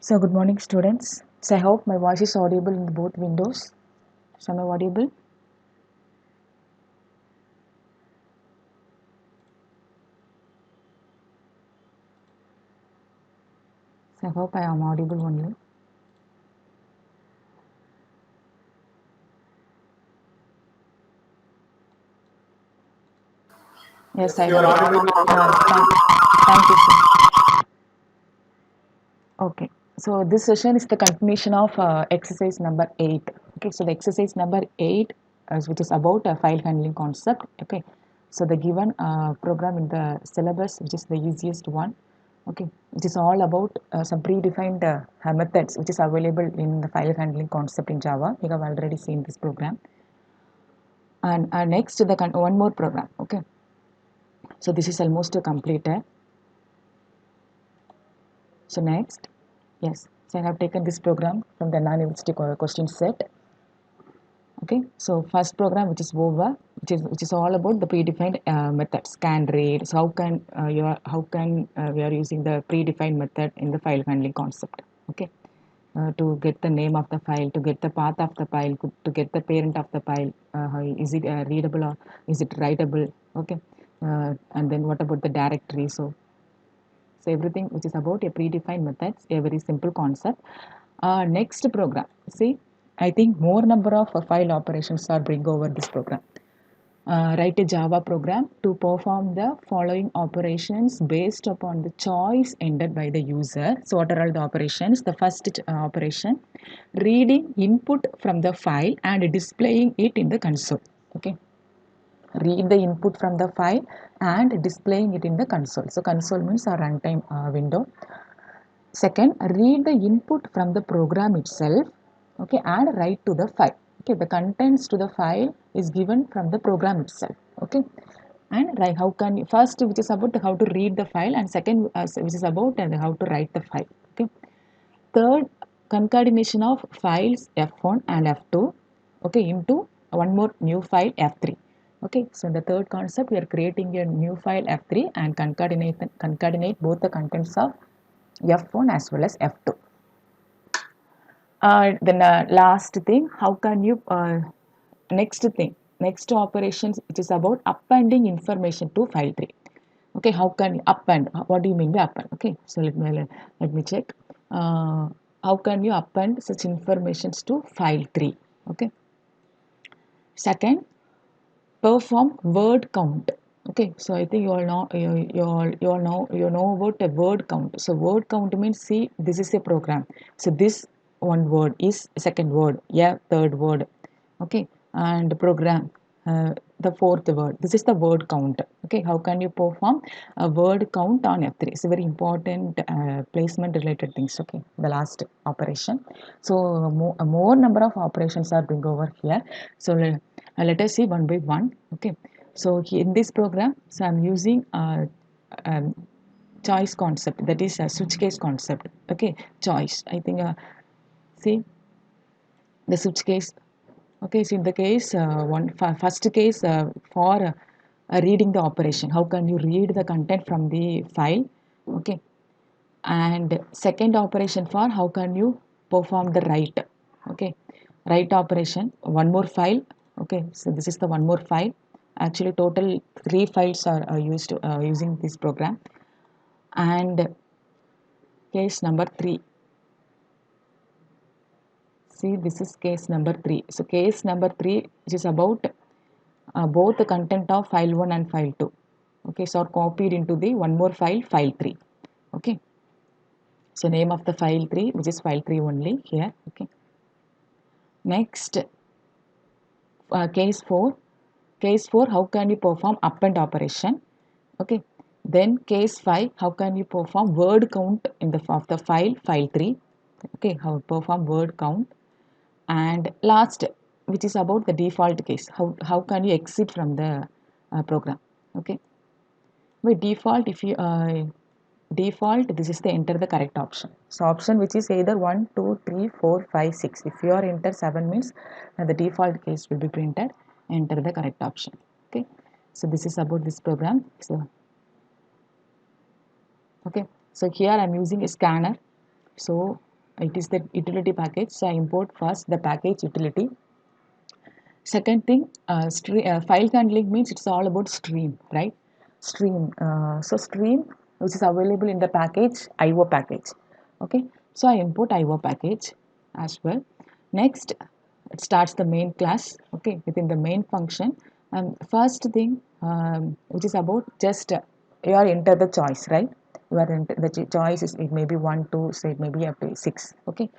So good morning students. So I hope my voice is audible in both windows. So am I audible? So I hope I am audible only. Yes, Yes, I you are heard. audible. Thank you, sir. Okay. So this session is the continuation of exercise number 8. Okay. So the exercise number 8, which is about a file handling concept. Okay. So the given program in the syllabus, which is the easiest one. Okay. Which is all about some predefined methods, which is available in the file handling concept in Java. You have already seen this program. And next, one more program. Okay. So this is almost completed. So next, yes. So I have taken this program from the non-university question set. Okay. So first program, which is VOVA, which is all about the predefined methods, can read. So we are using the predefined method in the file handling concept. Okay. To get the name of the file, to get the path of the file, to get the parent of the file, is it readable or is it writable? Okay. And then what about the directory? So everything which is about a predefined methods, a very simple concept. Next program, see, I think more number of file operations are bring over this program. Write a Java program to perform the following operations based upon the choice entered by the user. So what are all the operations? The first operation, reading input from the file and displaying it in the console. Okay, read the input from the file and displaying it in the console. So console means a runtime window. Second, read the input from the program itself, okay, and write to the file. Okay, the contents to the file is given from the program itself. Okay, and right, how can you first, which is about how to read the file, and second, which is about how to write the file. Okay, third, concatenation of files F1 and F2, okay, into one more new file F3. Okay, so in the third concept, we are creating a new file F3 and concatenate both the contents of F1 as well as F2. Then last thing, how can you next operations, which is about appending information to file 3. Okay, how can you append? What do you mean by append? Okay, so let me check. How can you append such informations to file 3? Okay, second, perform word count. Okay, so I think you all know about a word count. So word count means, see, this is a program, so this one word is second word, yeah, third word. Okay, and program, the fourth word, this is the word count. Okay, how can you perform a word count on F3? It's a very important placement related things. Okay, the last operation. So more number of operations are being over here. So let us see one by one. Okay, so in this program, so I'm using um, choice concept, that is a switch case concept. Okay, choice, I think, see, the switch case. Okay, so in the case first case, for reading the operation, how can you read the content from the file? Okay, and second operation for how can you perform the write. Okay, write operation, one more file. Okay, so this is the one more file. Actually total 3 files are used using this program. And case number 3, see, this is case number 3. So case number 3, which is about both the content of file 1 and file 2. Okay, so are copied into the one more file, file 3. Okay, so name of the file 3, which is file 3 only here. Okay, next, case 4. Case 4, how can you perform append operation? Okay, then case 5, how can you perform word count in the of the file 3. Okay, how perform word count. And last, which is about the default case, how can you exit from the program. Okay, by default, if you default, this is the enter the correct option. So option which is either 1 2 3 4 5 6. If you are enter 7 means the default case will be printed, enter the correct option. Okay, so this is about this program. So okay, so here I'm using a scanner. So it is the utility package. So I import first the package utility. Second thing, file handling means it's all about stream, right? Stream. So stream, which is available in the package IO package. Okay. So I import IO package as well. Next, it starts the main class. Okay, within the main function. First thing, which is about just you are enter the choice, right? You are enter the choice is it may be 1, 2, say it may be up to 6. Okay.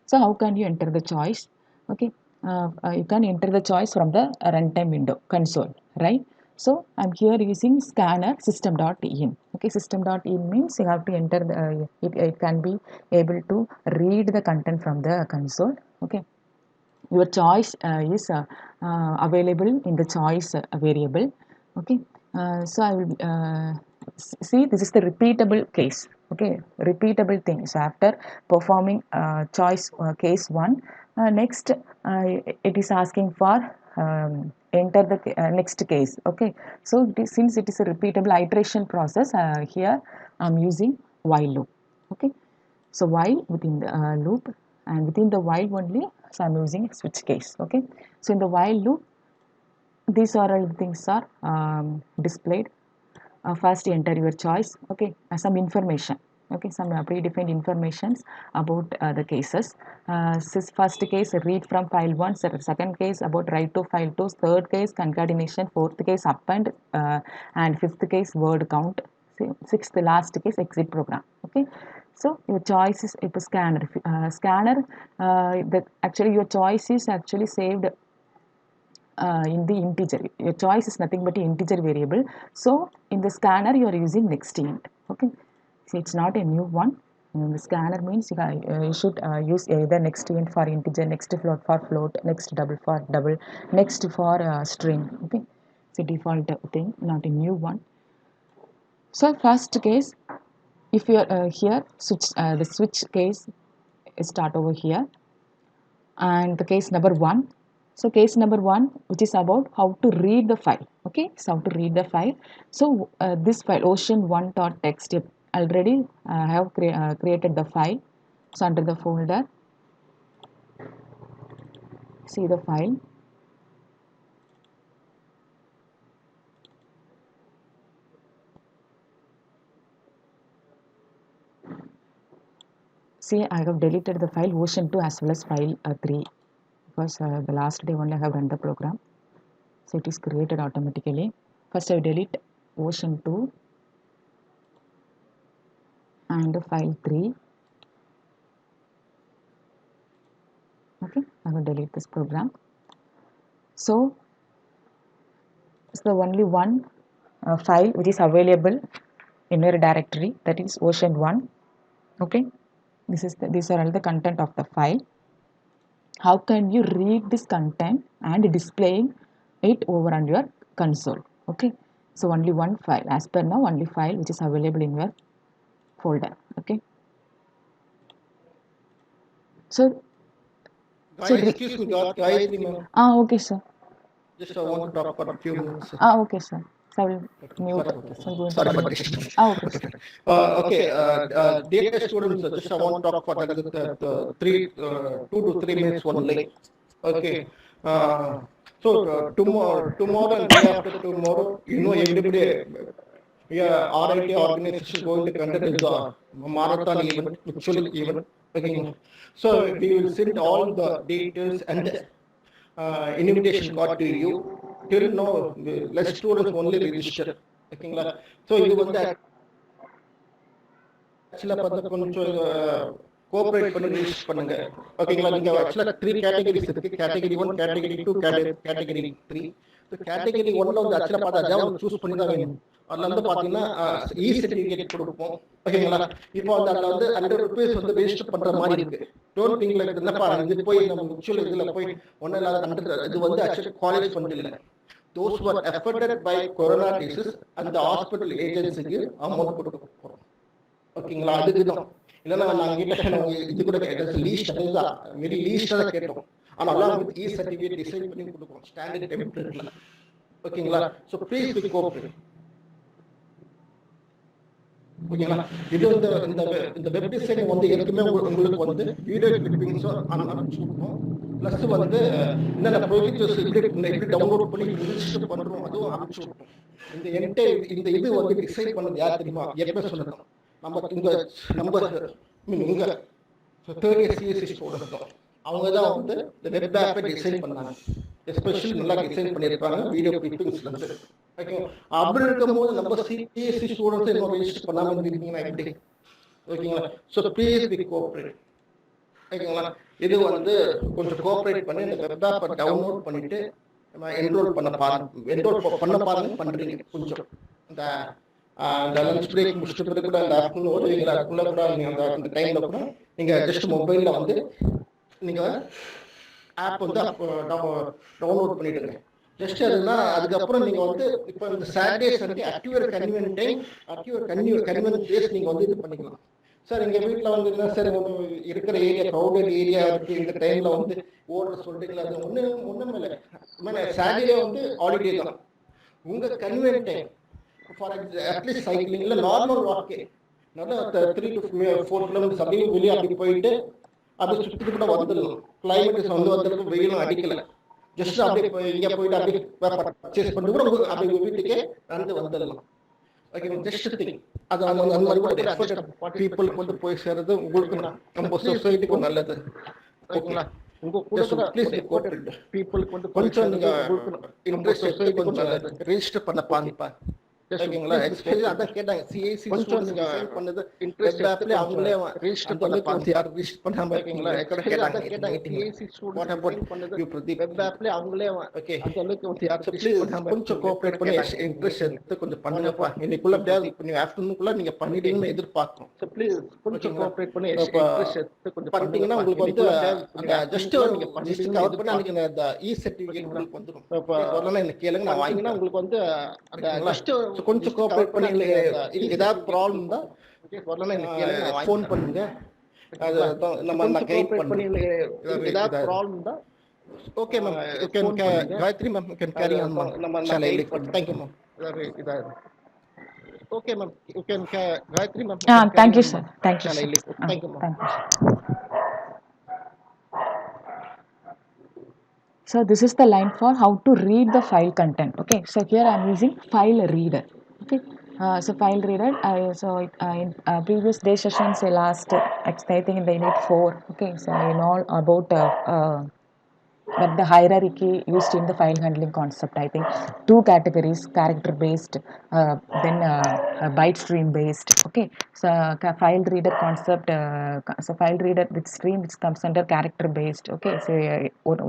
So how can you enter the choice? Okay, you can enter the choice from the runtime window console, right? So I'm here using scanner system.in. Okay, system.in means you have to enter the, it can be able to read the content from the console. Okay, your choice is available in the choice variable. Okay, so I will see this is the repeatable case. Okay, repeatable thing. So after performing choice case 1, next it is asking for enter the next case. Okay, so since it is a repeatable iteration process, here I'm using while loop. Okay, so while within the loop, and within the while only, so I'm using switch case. Okay, so in the while loop, these are all things are displayed. First enter your choice. Okay, some information. Okay, some predefined informations about the cases. First case read from file 1, second case about write to file 2, third case concatenation, fourth case append, and fifth case word count, sixth last case exit program. Okay, so your choice is a scanner. Actually your choice is actually saved in the integer. Your choice is nothing but an integer variable. So in the scanner you are using next int. Okay, so it's not a new one. The scanner means you should use either next int for integer, next float for float, next double for double, next for string. Okay, so default thing, not a new one. So first case, if you are here, the switch case start over here, and the case number 1. So case number 1, which is about how to read the file. Okay, so how to read the file. So this file ocean1.txt, already I have created the file. So under the folder, see the file. See, I have deleted the file ocean2 as well as file 3, because the last day only I have run the program. So it is created automatically. First I delete ocean2 and file 3. Okay, I will delete this program. So it's the only one file which is available in your directory, that is ocean1. Okay, these are all the content of the file. How can you read this content and displaying it over on your console? Okay, so only one file, as per now only file which is available in your folder. Okay, so Excuse me, Gayatri ma'am. okay sir. Just I want to talk for a few minutes. Okay sir. So I will mute. Sorry for disturbance. Okay Okay, sir. okay. Dear students, just I want to talk for the 2 to 3 minutes only. Okay. Tomorrow and day after tomorrow, everybody, yeah, RIT organization going to conduct the marathon event, virtual event. Okay. So we will send all the details and invitation card to you. Till now, less students only register. ஓகேங்களா, so இது வந்து ஆக்சுவலாக பார்த்தா கொஞ்சம் cooperate பண்ணி register பண்ணுங்க. ஓகேங்களா, நீங்கள் ஆக்சுவலாக 3 கேட்டகரிஸ் இருக்கு. Category 1, category 2, category 3. So category 1ல வந்து ஆக்சுவலாக பார்த்தா அதாவது சூஸ் பண்ணி தான் வேணும். அதில் வந்து பார்த்தீங்கன்னா சர்டிஃபிகேட் கொடுப்போம். ஓகேங்களா, இப்போ வந்து அதில் வந்து ₹100 வந்து ரெஜிஸ்டர் பண்ணுற மாதிரி இருக்கு. டோன்ட் திங்க் லைக் என்னப்பா இது போய் நம்ம ஆக்சுவல் இதில் போய் ஒன்றும் இல்லாத இது வந்து ஆக்சுவலி காலேஜ் ஃபண்ட் இல்லை. Those who are affected by corona disease and the hospital agency amount கொடுக்க போகிறோம். ஓகேங்களா, அதுக்கு தான். இல்லைன்னா நாங்கள் கிட்ட இது கூட லீஸ்ட் வெரி லீஸ்டாக தான் கேட்டோம். ஆனால் எல்லாம் வித் சர்டிஃபிகேட் டிசைன் பண்ணி கொடுக்குறோம் ஸ்டாண்டர்ட் டெம்ப்ளேட்ல. ஓகேங்களா, ஸோ ப்ளீஸ் பி கோஆப்ரேட். ஓகேங்களா? இது இந்த இந்த இந்த வெப் டிசைன் வந்து ஏற்கனவே உங்களுக்கு வந்து வீடியோ கிளிப்பிங்ஸும் அனுப்பிச்சு விட்டோம். ப்ளஸ் வந்து என்னென்ன ப்ரொசீஜர்ஸ் எப்படி டவுன்லோட் பண்ணி ரிஜிஸ்டர் பண்ணுறோம் அதுவும் அனுப்பிச்சு விட்டோம். இந்த இது வந்து டிசைன் பண்ணது யார் தெரியுமா? ஏற்கனவே சொல்லணும். நம்ம உங்க தேர்ட் இயர் சிஎஸ்சி ஸ்டூடெண்ட் தான். அவங்க தான் வந்து இந்த வெப் ஆப்பை டிசைன் பண்ணாங்க. எஸ்பெஷலி நல்லா டிசைன் பண்ணியிருப்பாங்க வீடியோ கிளிப்பிங்ஸ்லேருந்து. ஓகே, அப்படி இருக்கும்போது நம்ம சிஎஸ்சி ஸ்டூடெண்ட்ஸ் இன்னும் ரெஜிஸ்டர் பண்ணாமல் இருந்தீங்கன்னா எப்படி? ஓகேங்களா? So please be cooperate. ஓகேங்களா? இது வந்து கொஞ்சம் கோஆப்ரேட் பண்ணி இந்த வெப் ஆப்பை டவுன்லோட் பண்ணிட்டு என்ரோல் பண்ண பாருங்க பண்ணுறீங்க. கொஞ்சம் இந்த லஞ்ச் பிரேக் முடிச்சுட்டு பிறகு கூட அந்த ஆஃப்டர்நூன் வருவீங்களா அதுக்குள்ள கூட நீங்கள் அந்த டைமில் கூட நீங்கள் ஜஸ்ட் மொபைலில் வந்து நீங்கள் ஆப் வந்து டவுன்லோட் பண்ணிவிடுங்க. ஜஸ்ட் அதுனா அதுக்கப்புறம் நீங்கள் வந்து இப்போ இந்த Saturday Sunday அக்யூர் convenient time convenient days நீங்கள் வந்து இது பண்ணிக்கலாம். சார் எங்கள் வீட்டில் வந்து என்ன சார் இருக்கிற ஏரியா க்ரௌடட் ஏரியா இருக்குது, இந்த டைமில் வந்து ஓடுற சொல்கிறீங்களா? அது ஒன்றும் இல்லை. சாட்டர்டே வந்து ஹாலிடே தான். உங்கள் convenient time for at least cycling இல்லை நார்மல் வாக்கே நல்லா 3 to 4 கிலோமீட்டர்ஸ் அப்படியே வெளியே அப்படி போயிட்டு அப்படி சுற்றிட்டு கூட வந்துடலாம். கிளைமேட் வந்து வந்துருக்கு, வெயிலும் அடிக்கலை. ஜஸ்ட் அப்படியே இங்கே போயிட்டு அப்படியே பர்ச்சேஸ் பண்ணிட்டு கூட அப்படியே வீட்டுக்கே நடந்து வந்துடலாம். ஓகே, ஜஸ்ட் திங் அது அந்த மாதிரி கூட எக்ஸ்பர்ட் பீப்புளுக்கு வந்து போய் சேர்றது உங்களுக்கு நம்ம சொசைட்டிக்கும் நல்லது. ஓகேங்களா? உங்க கூட ப்ளீஸ் பீப்புளுக்கு வந்து கொஞ்சம் நீங்கள் இன்ட்ரெஸ்ட் எடுத்து கொஞ்சம் ரெஜிஸ்டர் பண்ண பாருப்பா. ஓகேங்களா? எக்ஸ்பீரியன்ஸ் அதான் கேட்டாங்க. சிஐசி கொஞ்சம் நீங்கள் பண்ணது இன்ட்ரெஸ்ட் ஆப்ல அவங்களே ரெஜிஸ்டர் பண்ண பார்த்து யாரும் ரெஜிஸ்டர் பண்ணாமல் இருக்கீங்களா? கேட்டாங்க சிஐசி ஸ்டூடெண்ட் பண்ணது யூ பிரதீப் வெப் ஆப்ல அவங்களே ஓகே அந்த அளவுக்கு வந்து யாரும் ப்ளீஸ் கொஞ்சம் கோஆப்ரேட் பண்ணி இன்ட்ரெஸ்ட் எடுத்து கொஞ்சம் பண்ணுங்கப்பா. இன்னைக்குள்ள எப்படியாவது ஆஃப்டர்நூனுக்குள்ள நீங்கள் பண்ணிடுவீங்கன்னு எதிர்பார்க்கணும். ஸோ ப்ளீஸ் கொஞ்சம் கோஆப்ரேட் பண்ணி இன்ட்ரெஸ்ட் எடுத்து கொஞ்சம் பண்ணிட்டீங்கன்னா உங்களுக்கு வந்து அந்த ஜஸ்ட் நீங்கள் கவர் பண்ணி அன்றைக்கி அந்த இ சர்டிஃபிகேட் உங்களுக்கு வந்துடும். இப்போ வரலன்னா என்ன கேளுங்க, நான் வாங்கினா உங்களுக்கு வந்து அந்த ஜஸ்ட் கொஞ்சம் கோஆப்ரேட் பண்ணி ஏதாவது ப்ராப்ளம் தான் ஃபோன் பண்ணுங்க. அது நம்ம கைட் பண்ணி ஏதாவது ப்ராப்ளம் தான். Okay ma'am, you can Gayathri ma'am, you can carry on ma'am. நம்ம thank you ma'am. Okay ma'am, you can Gayathri ma'am. Thank you, sir. Thank you, sir. Thank you, ma'am. Thank you. So this is the line for how to read the file content. Okay, so here I am using file reader. Okay, so file reader. In previous day sessions, last I think in the unit 4. Okay, so I know about but the hierarchy used in the file handling concept. I think 2 categories: character based, then byte stream based. Okay, so file reader concept. So file reader with stream which comes under character based. Okay, so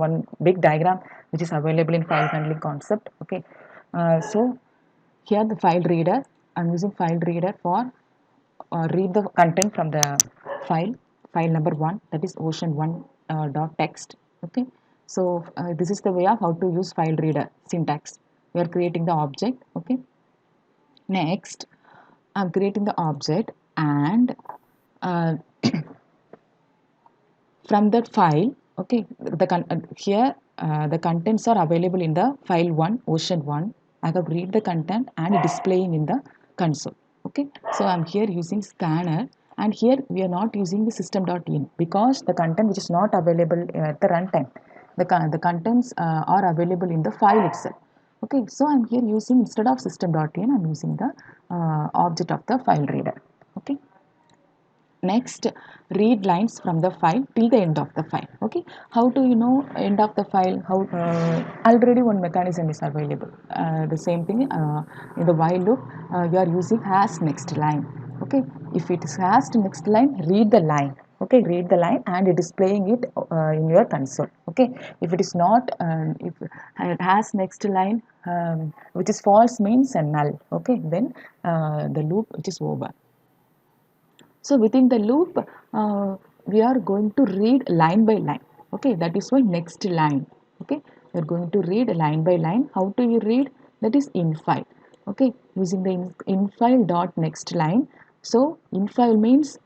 one big diagram which is available in file handling concept. Okay, so here the file reader, I'm using file reader for read the content from the file number 1, that is ocean1 dot text. Okay, so this is the way of how to use file reader syntax. We are creating the object. Okay, next I'm creating the object, and from that file, okay, here the contents are available in the file 1 ocean1. I have read the content and displaying in the console. Okay, so I'm here using scanner, and here we are not using the system.in because the content which is not available at the runtime, the contents are available in the file itself. Okay, so I'm here using, instead of system.in, I'm using the object of the file reader. Okay, next read lines from the file till the end of the file. Okay, how do you know end of the file? How already one mechanism is available. The same thing in the while loop, you are using has next line. Okay, if it is has next line, read the line. Okay, read the line and displaying it in your console. Okay, if it is not, if it has next line which is false means and null. Okay, then the loop which is over. So within the loop, we are going to read line by line. Okay, that is why next line. Okay, we are going to read line by line. How do you read? That is in file. Okay, using the in file dot next line. So in file means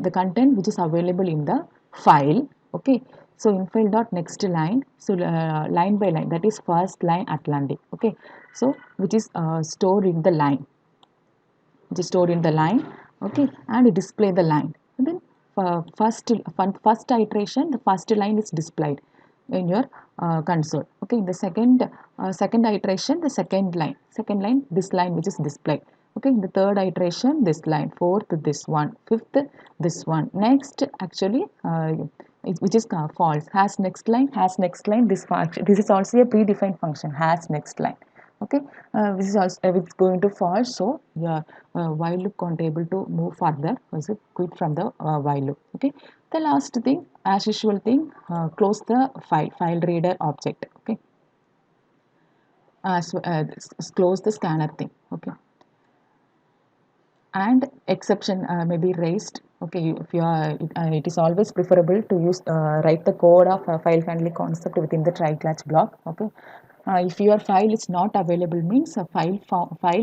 the content which is available in the file. Okay, so in file dot next line. So line by line, that is first line Atlantic. Okay, so which is stored in the line. which is stored in the line, okay, and display the line. And then first iteration, the first line is displayed in your console. Okay, the second iteration, the second line, this line which is displayed. Okay, in the third iteration, this line, fourth, this one, fifth, this one. Next, actually, which is false. Has next line, has next line. This function, this is also a predefined function. Has next line. Okay, this is also it's going to false. So your while loop can't able to move further. Also quit from the while loop. Okay, the last thing, as usual thing, close the file reader object. Okay, close the scanner thing. Okay, and exception may be raised. Okay, if you are it is always preferable to use write the code of file handling concept within the try catch block. Okay, if your file is not available means a file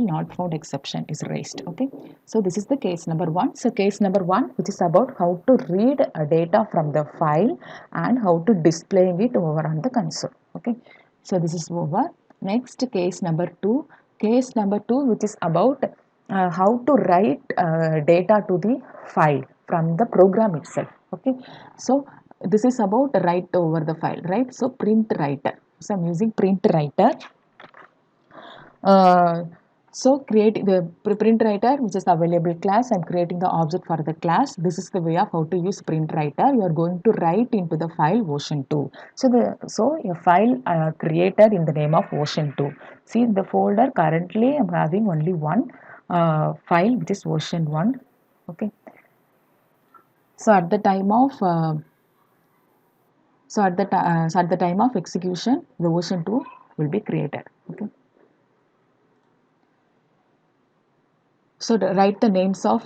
not found exception is raised. Okay, so this is the case number one. So case number one, which is about how to read data from the file and how to display it over on the console. Okay, so this is over. Next, case number two. Case number two, which is about how to write data to the file from the program itself. Okay, so this is about write over the file, right? So print writer. So I'm using print writer. Uh, so create the print writer, which is available class. I'm creating the object for the class. This is the way of how to use print writer. You are going to write into the file version 2. So a file created in the name of version 2. See the folder currently I'm having only one file which is version 1. Okay. So at the time of at the time of execution, the version 2 will be created. Okay. So write the names of,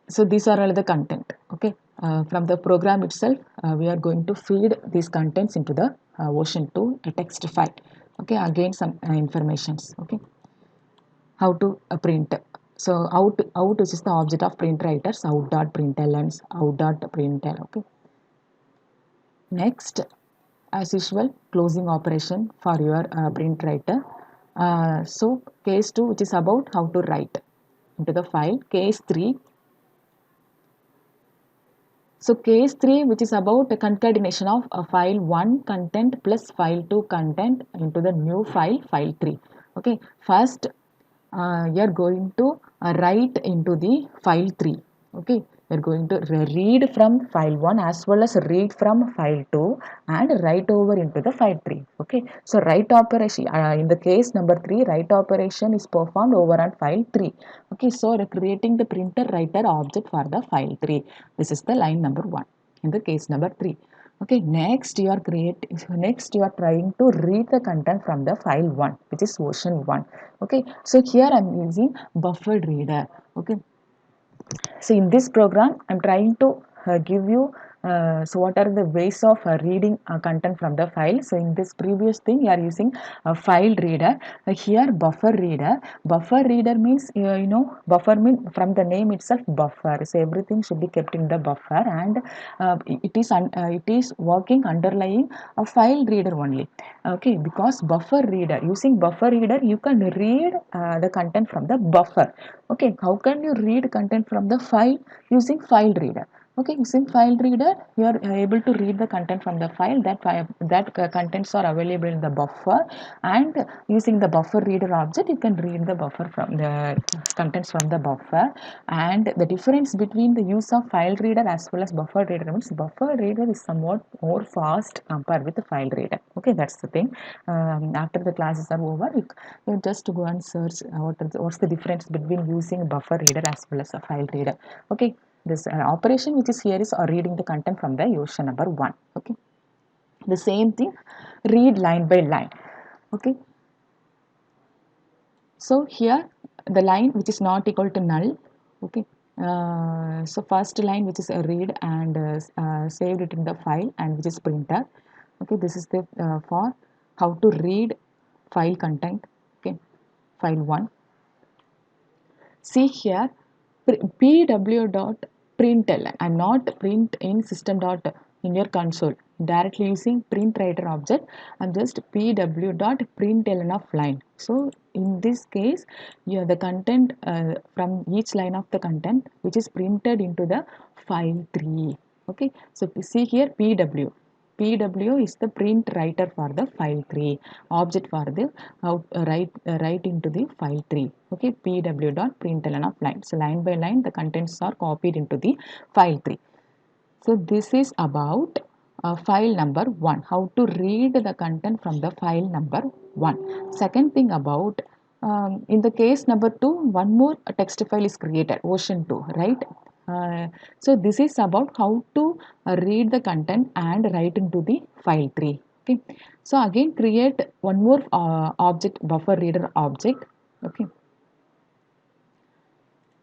so these are all the content. Okay, from the program itself, we are going to feed these contents into the version 2 a text file. Okay, again some informations. Okay, how to print. So out is the object of print writers, out.println, out.println. Okay. Next, as usual, closing operation for your print writer. So case 2, which is about how to write into the file. Case 3. So case 3, which is about a concatenation of a file 1 content plus file 2 content into the new file, file 3. Okay, first you are going to write into the file 3. Okay, we are going to read from file 1 as well as read from file 2 and write over into the file 3. Okay, so write operation in the case number 3, write operation is performed over on file 3. Okay, so creating the printer writer object for the file 3. This is the line number 1 in the case number 3. Okay, next you are trying to read the content from the file 1, which is version 1. Okay, so here I'm using buffer reader. Okay, so in this program I'm trying to give you so what are the ways of reading content from the file. So in this previous thing you are using a file reader. Here buffer reader means buffer means from the name itself buffer, so everything should be kept in the buffer, and it is working underlying a file reader only. Okay, because buffer reader, using buffer reader you can read the content from the buffer. Okay, how can you read content from the file? Using file reader. Okay, using file reader you are able to read the content from the file. That contents are available in the buffer, and using the buffer reader object you can read the buffer from the contents from the buffer. And the difference between the use of file reader as well as buffer reader means buffer reader is somewhat more fast compared with the file reader. Okay, that's the thing. After the classes are over, you just go and search what's the difference between using buffer reader as well as a file reader. Okay, this operation which is here is reading the content from the version number 1. Okay, the same thing, read line by line. Okay, so here the line which is not equal to null. Okay, so first line which is a read and saved it in the file and which is printer. Okay, this is the for how to read file content. Okay, file 1. See here pw.println. I'm not print in system dot in your console directly using print writer object and just pw dot println of line. So in this case, the content from each line of the content which is printed into the file 3. Okay, so see here PW is the print writer for the file 3 object for the write into the file 3. Okay, PW dot println of line. So line by line the contents are copied into the file 3. So this is about file number 1, how to read the content from the file number 1. Second thing about in the case number 2, one more text file is created, version 2, right? So this is about how to read the content and write into the file 3. Okay. So again create one more object, buffer reader object. Okay.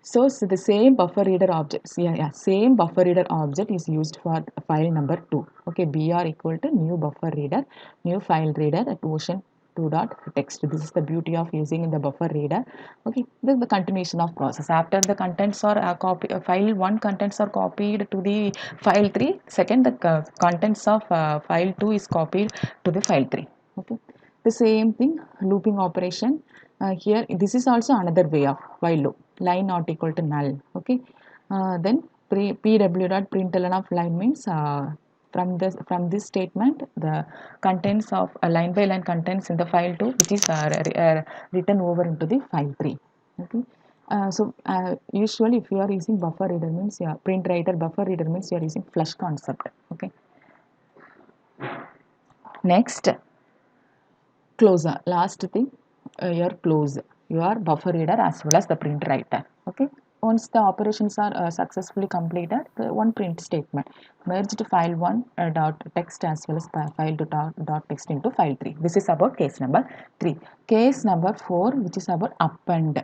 So the same buffer reader object, same buffer reader object is used for file number 2. Okay, br equal to new buffer reader, new file reader at version 2 dot text. This is the beauty of using in the buffer reader. Okay, this is the continuation of process. After the contents are file 1 contents are copied to the file 3. Second, the contents of file 2 is copied to the file 3. Okay, the same thing, looping operation. Here this is also another way of while loop, line not equal to null. Okay, then pw dot println of line means from this statement the contents of line by line contents in the file 2 which is written over into the file 3. Okay, usually if you are using buffer reader means print writer buffer reader means you are using flush concept. Okay, next closer, last thing, your close your buffer reader as well as the print writer. Okay, once the operations are successfully completed, one print statement merged file 1 dot text as well as file 2 dot text into file 3. This is about case number 3. Case number 4, which is about append.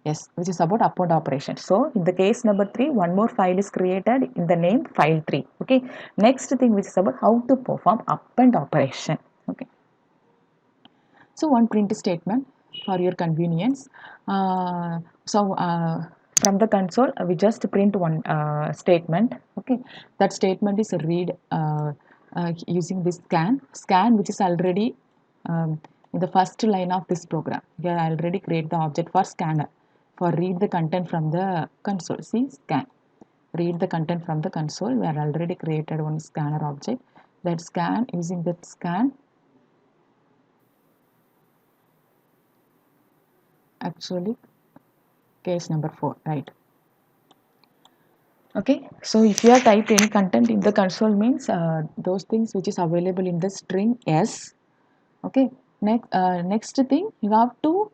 Yes, which is about append operation. So in the case number 3, one more file is created in the name file 3. Okay, next thing which is about how to perform append operation. Okay, so one print statement for your convenience. From the console, we just print one statement. Okay, that statement is read using this scan, which is already in the first line of this program. We are already create the object for scanner for read the content from the console. See, scan, read the content from the console. We are already created one scanner object. That scan, using that scan, actually case number 4, right? Okay, so if you are typed any content in the console means those things which is available in the string s. Okay, next thing you have to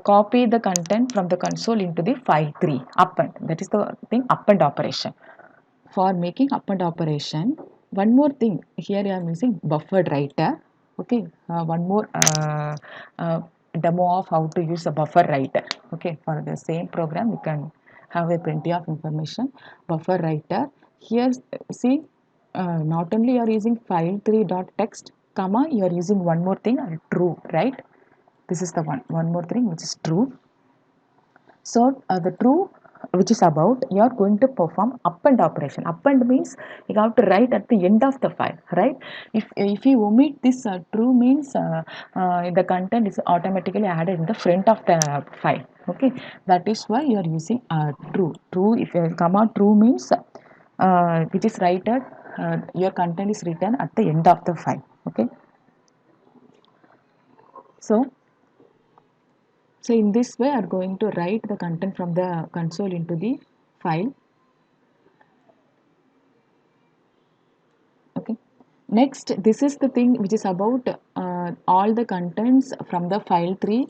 copy the content from the console into the file 3, append. That is the thing, append operation. For making append operation, one more thing here I am using buffered writer. Okay, one more demo of how to use a buffer writer. Okay, for the same program you can have a plenty of information. Buffer writer, here see, not only you are using file 3 dot text comma, you are using one more thing, true, right? This is the one more thing which is true. So the true, which is about you are going to perform append operation. Append means you have to write at the end of the file, right? If you omit this true means the content is automatically added in the front of the file. Okay, that is why you are using true. True, if comma true means which is written, your content is written at the end of the file. Okay, so in this way, are going to write the content from the console into the file. Okay. Next, this is the thing which is about all the contents from the file 3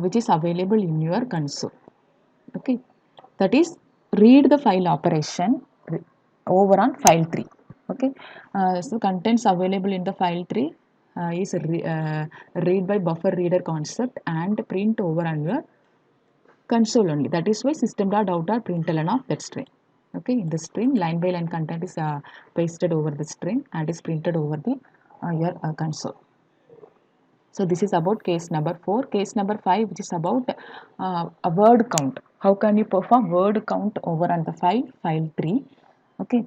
which is available in your console. Okay. That is read the file operation over on file 3. Okay. So contents available in the file 3 is read by buffer reader concept and print over on your console only. That is why system.out.println of that string. Okay, in the string line by line content is pasted over the string and is printed over the your console. So this is about case number 4. Case number 5, which is about a word count. How can you perform word count over on the file 3? Okay,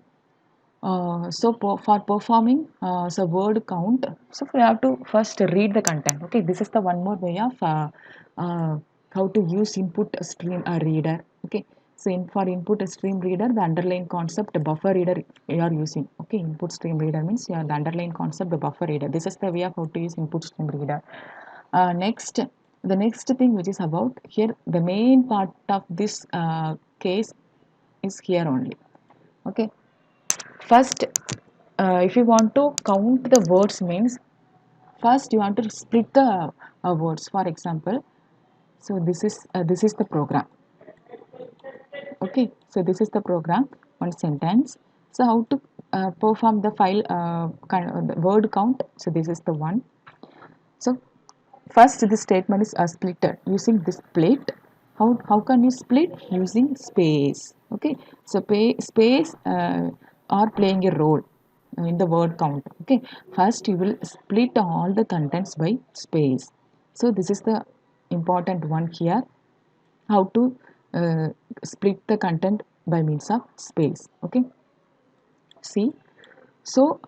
For performing so word count, so we have to first read the content. Okay, this is the one more way of uh, how to use input stream reader. Okay, so for input stream reader, the underlying concept the buffer reader you are using. Okay, input stream reader means the underlying concept the buffer reader. This is the way of how to use input stream reader. Next, the next thing which is about here, the main part of this case is here only. Okay, first, if you want to count the words means first you want to split the words. For example, so this is the program. Okay, so this is the program, one sentence. So how to perform the the word count? So this is the one. So first the statement is splitted using the split. How can you split using space? Okay, so space are playing a role in the word count. Okay, first you will split all the contents by space. So this is the important one here. How to split the content by means of space. Okay, see, so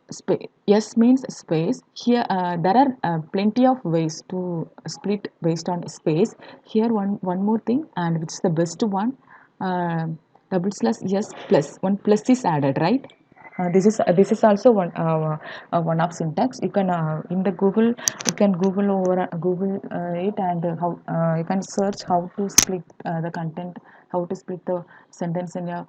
S means space. Here there are plenty of ways to split based on space. Here one more thing, and which is the best one. Double slash S plus one plus is added, right? This is also one of syntax. You can in the Google, you can Google it, and how you can search how to split the content, how to split the sentence in your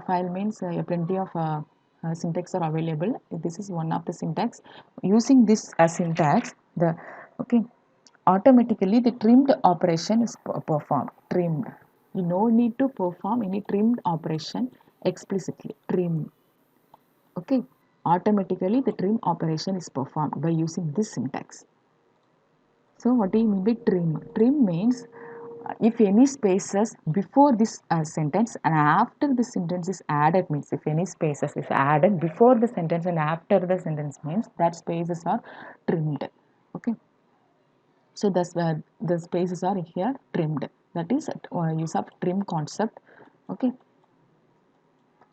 file means plenty of syntax are available. This is one of the syntax. Using this as syntax, the okay, automatically the trimmed operation is performed. Trimmed. You no need to perform any trimmed operation explicitly. Trim. Okay, automatically the trim operation is performed by using this syntax. So what do you mean by trim? Trim means if any spaces before this sentence and after the sentence is added, means if any spaces is added before the sentence and after the sentence, means that spaces are trimmed. Okay, so the spaces are here trimmed. That is use of trim concept. Okay,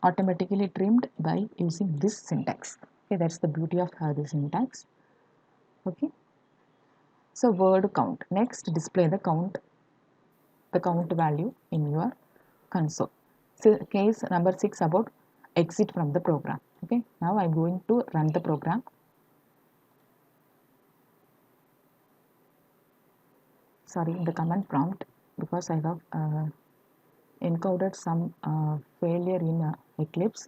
automatically trimmed by using this syntax. Okay, that's the beauty of the syntax. Okay, so word count. Next, display the count value in your console. So case number 6 about exit from the program. Okay, now I'm going to run the program. Sorry, in the command prompt, because I have encoded some failure in Eclipse.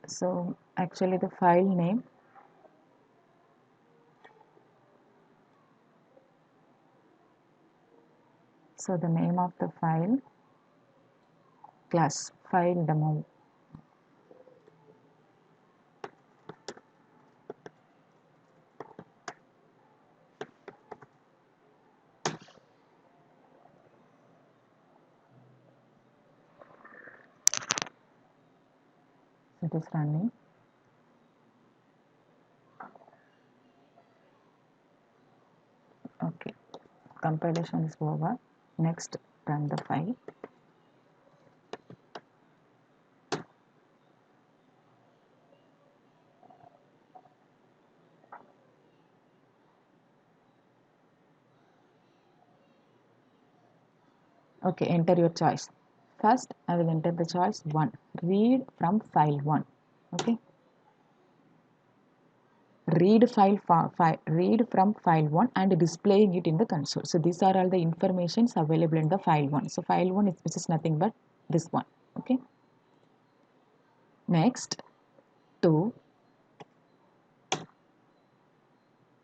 So actually the file name, so the name of the file, class file demo. It is running. Okay, compilation is over. Next, run the file. Okay, enter your choice. First, I will enter the choice 1. Read from file 1. Okay. Read read from file 1 and displaying it in the console. So these are all the informations available in the file 1. So file 1 is which is nothing but this one. Okay. Next, 2.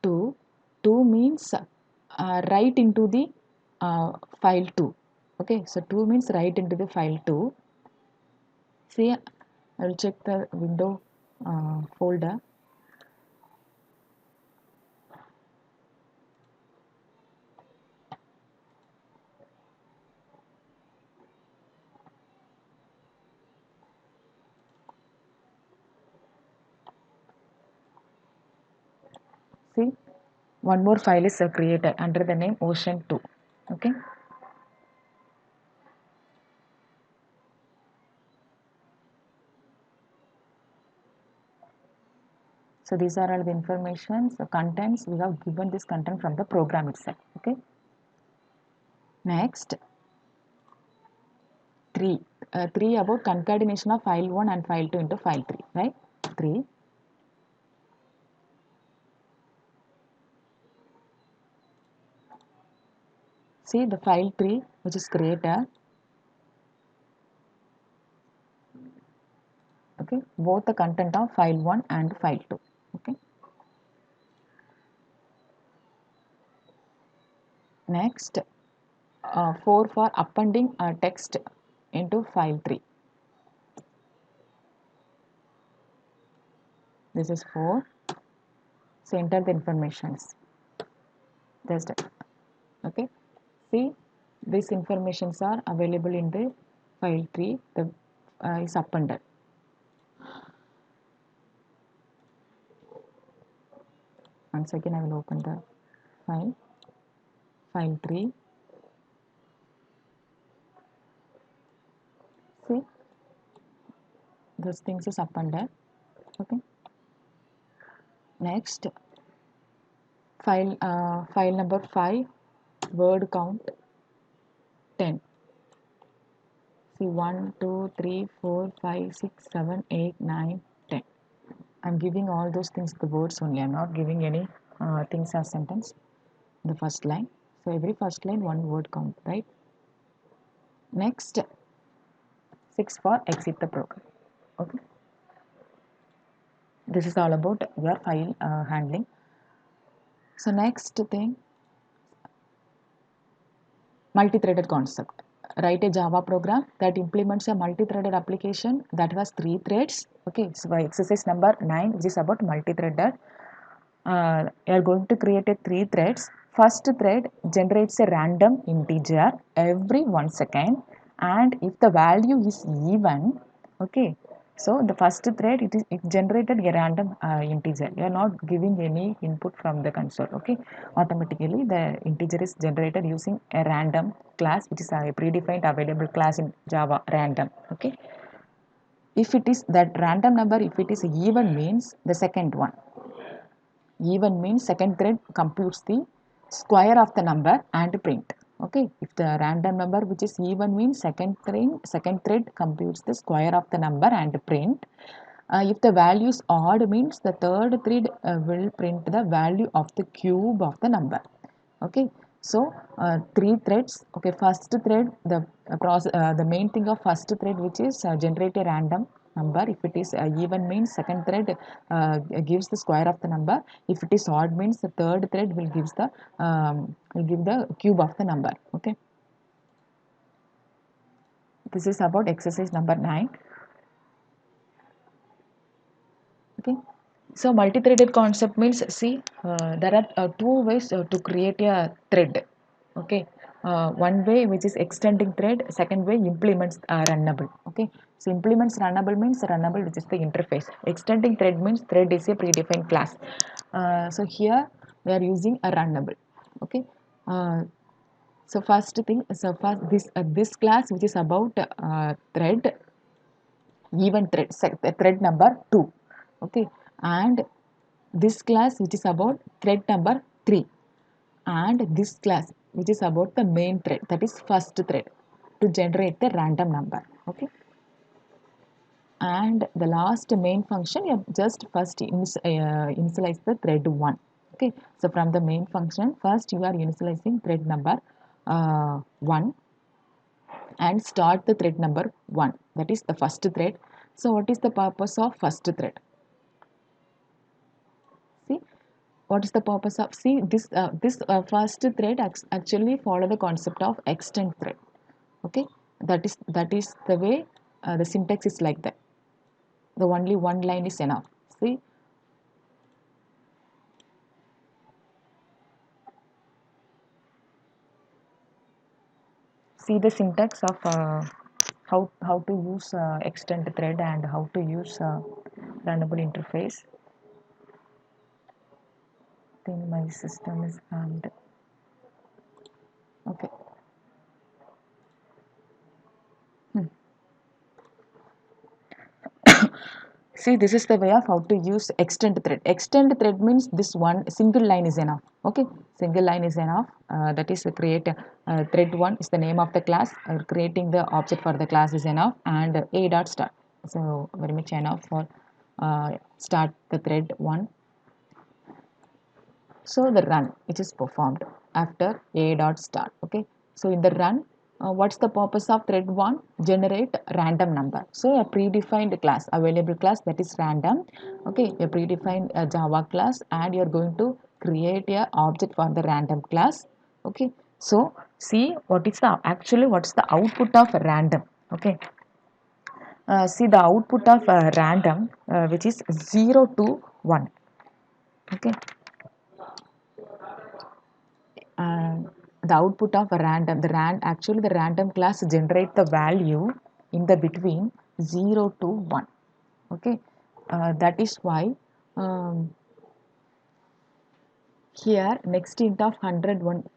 2 means write into the file 2. Okay, so 2 means write into the file 2. See, I will check the window folder. one more file is created under the name ocean2. Okay, so these are all the informations, the contents. We have given this content from the program itself. Okay, next 3 3 about concatenation of file 1 and file 2 into file 3, right? 3. See the file 3 which is created. Okay, both the content of file 1 and file 2. Okay, next 4 for appending text into file 3. This is 4. So enter the informations. Just okay. See, these informations are available in the file 3. The is appended. Once again, I will open the file 3. See, those things is appended. Okay. Next, file number 5, word count 10. See 1, 2, 3, 4, 5, 6, 7, 8, 9, 10. I'm giving all those things the words only. I'm not giving any things as sentence. The first line. So every first line one word count, right? Next 6 for exit the program. Okay. This is all about your file handling. So next thing, multi-threaded concept. Write a Java program that implements a multi-threaded application that has 3 threads. Okay, so exercise number 9, which is about multi-threaded. You are going to create a 3 threads. First thread generates a random integer every 1 second, and if the value is even, okay, so the first thread it generated a random integer. You are not giving any input from the console. Okay, automatically the integer is generated using a random class, which is a predefined available class in Java, random. Okay, if it is that random number, if it is even, means the second one. Even means second thread computes the square of the number and print. Okay, if the random number which is even means second thread computes the square of the number and print. If the value is odd means the third thread will print the value of the cube of the number. Okay, so 3 threads. Okay, first thread, the main thing of first thread, which is generate a random number. If it is even means second thread gives the square of the number. If it is odd means the third thread will give the cube of the number. Okay, this is about exercise number 9. Okay, so multi-threaded concept means, see, there are 2 ways to create a thread. Okay, one way which is extending thread, second way implements runnable. Okay, so implements runnable means runnable, which is the interface. Extending thread means thread is a predefined class. So here we are using a runnable. Okay, so first thing, so first this class which is about thread, even thread, thread number 2. Okay, and this class which is about thread number 3, and this class which is about the main thread, that is first thread, to generate the random number. Okay, and the last main function, you just first initialize the thread 1. Okay, so from the main function, first you are initializing thread number 1 and start the thread number 1, that is the first thread. So what is the purpose of first thread? See, what is the purpose of, see, this first thread actually follow the concept of extend thread. Okay, that is the way the syntax is like that. The only one line is enough. See the syntax of how to use extend thread and how to use runnable interface. think my system is hanged. Okay. See, this is the way of how to use extend thread. Extend thread means this one single line is enough. Okay, single line is enough. That is create thread one is the name of the class. Creating the object for the class is enough, and a dot start. So very much enough for start the thread one. So the run which is performed after a dot start. Okay, so in the run, what's the purpose of thread 1? Generate random number. So a predefined class, available class, that is random. Okay, a predefined Java class, and you're going to create a object for the random class. Okay, so see what is the actually what's the output of random. Okay, see the output of random, which is 0 to 1. Okay, the output of a random, actually the random class generate the value in the between 0 to 1. Okay, that is why um, here next int of 101,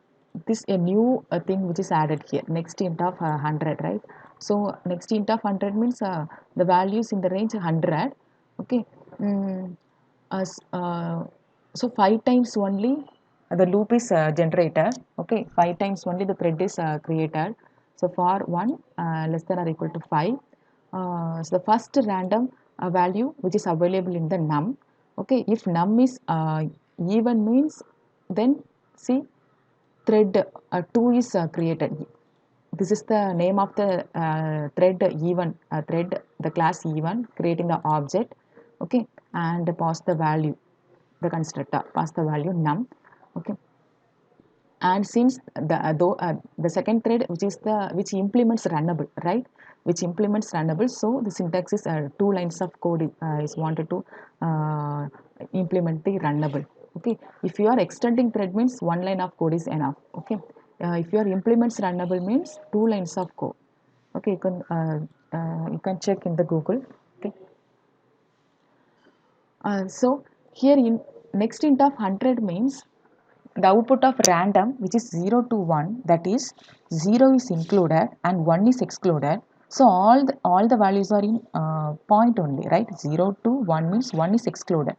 this a new thing which is added here, next int of 100, right? So next int of 100 means the values in the range 100. Okay, mm, as so 5 times only the loop is generated. Okay, 5 times only the thread is created. So for 1 less than or equal to 5, so the first random value which is available in the num. Okay, if num is even means, then see thread 2 is created. This is the name of the thread even, thread the class even, creating the object. Okay, and pass the value, the constructor pass the value num. Okay, and since the second thread which is the which implements runnable, right, which implements runnable, so the syntax is 2 lines of code is wanted to uh, implement the runnable. Okay, if you are extending thread means 1 line of code is enough. Okay, if your implements runnable means 2 lines of code. Okay, you can check in the Google. Okay, so here in next int of 100 means the output of random which is 0 to 1, that is 0 is included and 1 is excluded. So all the values are in point only, right? 0 to 1 means 1 is excluded.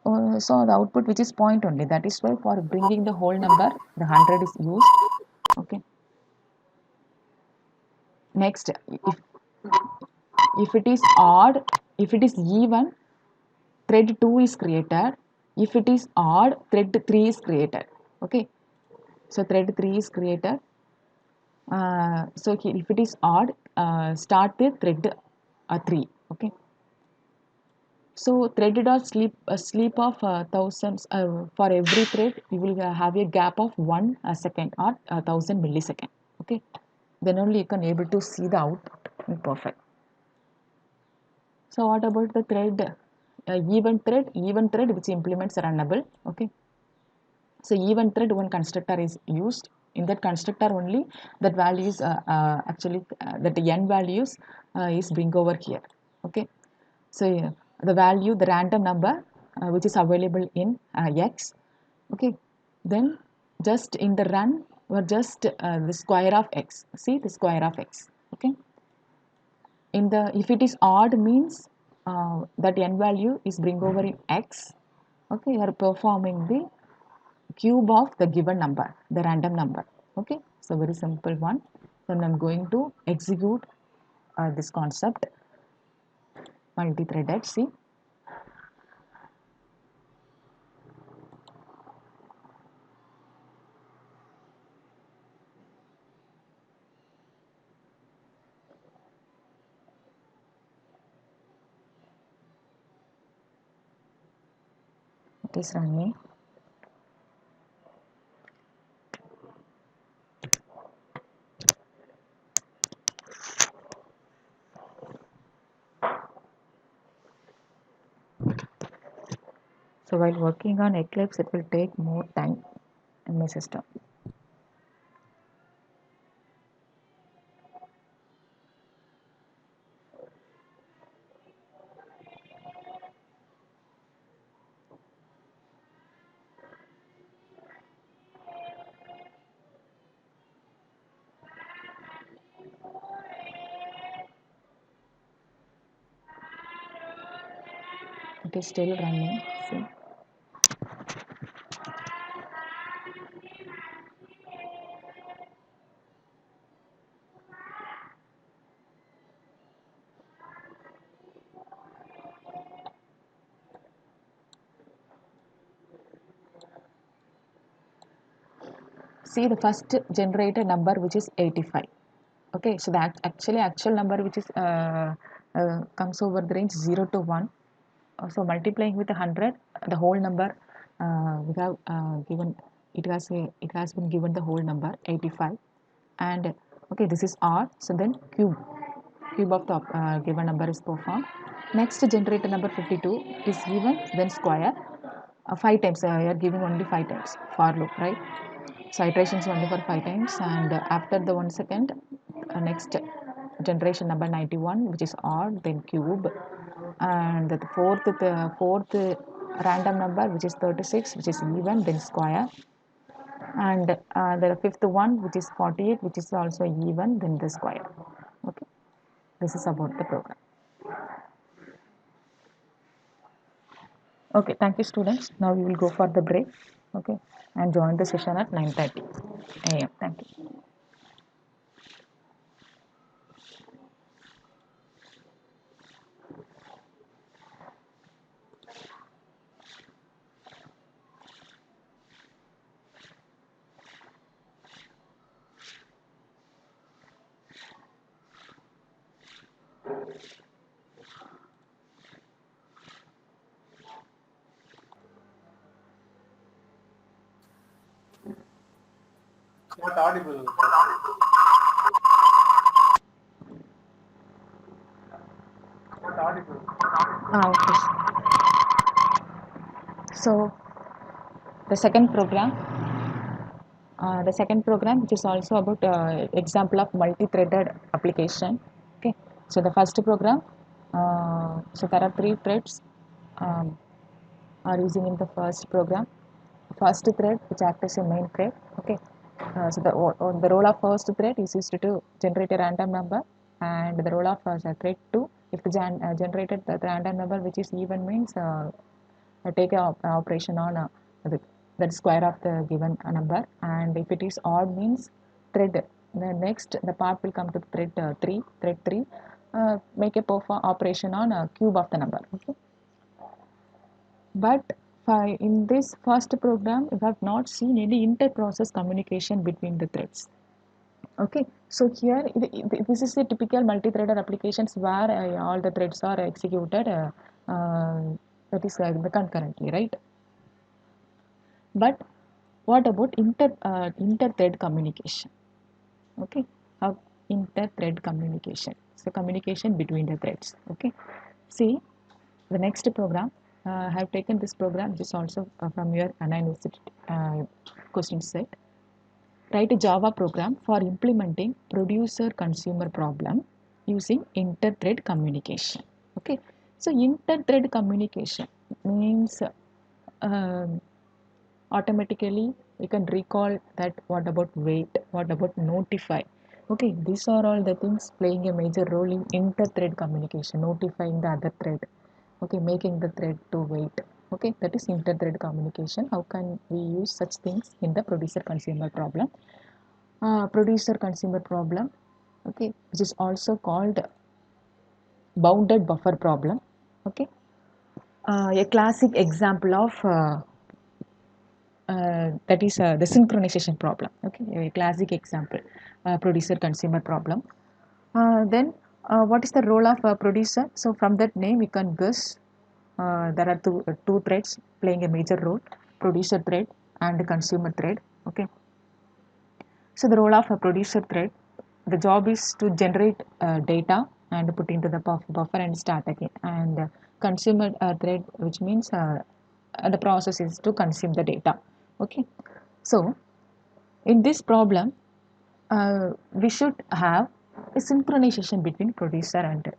So the output which is point only, that is why for bringing the whole number the 100 is used. Okay, next, if it is odd, if it is even, thread 2 is created. If it is odd, thread 3 is created. Okay, so thread 3 is created. So here, if it is odd, start the thread 3. Okay, so thread dot sleep, sleep of thousands, for every thread you will have a gap of 1 second or 1000 millisecond. Okay, then only you can able to see the output in perfect. So what about the thread even thread which implements runnable? Okay, so even thread one constructor is used. In that constructor only that values actually that n values is bring over here. Okay, so the value, the random number which is available in x. Okay, then just in the run or just the square of x. See the square of x. Okay, in the if it is odd means that n value is bring over in x. Okay, you are performing the cube of the given number, the random number. Okay, so very simple one. Then I'm going to execute this concept multi-threaded. See, it is running. So while working on Eclipse, it will take more time in my system. It is still running. See. See the first generated number, which is 85. Okay, so that actual number which is comes over the range 0 to 1. So multiplying with 100, the whole number we have given, it has been given the whole number 85. And okay, this is odd, so then cube of the given number is performed. Next generated number 52 is given, then square 5 times. You are giving only 5 times for loop, right? So iterations only for 5 times, and after the 1 second, next generation number 91, which is odd, then cube, and the fourth random number, which is 36, which is even, then square, and the fifth one, which is 48, which is also even, then the square. Okay, this is about the program. Okay, thank you, students. Now we will go for the break. Okay, and join the session at 9:30 a.m. Thank you. Not audible. Not audible. Okay. So the second program, which is also about example of multi-threaded application. Okay, so the first program, so there are 3 threads um, are using in the first program. First thread, which acts as a main thread. Okay, so the role of first thread is used to generate a random number, and the role of thread 2, if the generated the random number which is even, means take a operation on the square of the given number, and if it is odd, means thread the next the part will come to thread 3 make a perform operation on a cube of the number. Okay, but in this first program we have not seen any inter-process communication between the threads. Okay, so here this is a typical multi-threaded applications where all the threads are executed uh, that is concurrently, right? But what about inter-thread communication? Okay, how inter-thread communication? So communication between the threads. Okay, see the next program. I have taken this program, which is also from your Anna University question set. Write a Java program for implementing producer-consumer problem using inter-thread communication. Okay, so inter-thread communication means automatically you can recall that what about wait, what about notify. Okay, these are all the things playing a major role in inter-thread communication, notifying the other thread. Okay, making the thread to wait. Okay, that is inter-thread communication. How can we use such things in the producer-consumer problem? Producer-consumer problem, okay, which is also called bounded buffer problem. Okay, a classic example of that is the synchronization problem. Okay, a classic example, producer consumer problem. Then what is the role of a producer? So from that name you can guess there are two threads playing a major role, producer thread and consumer thread. Okay, so the role of a producer thread, the job is to generate data and put into the buffer and start again, and consumer thread, which means the process is to consume the data. Okay, so in this problem we should have a synchronization between producer and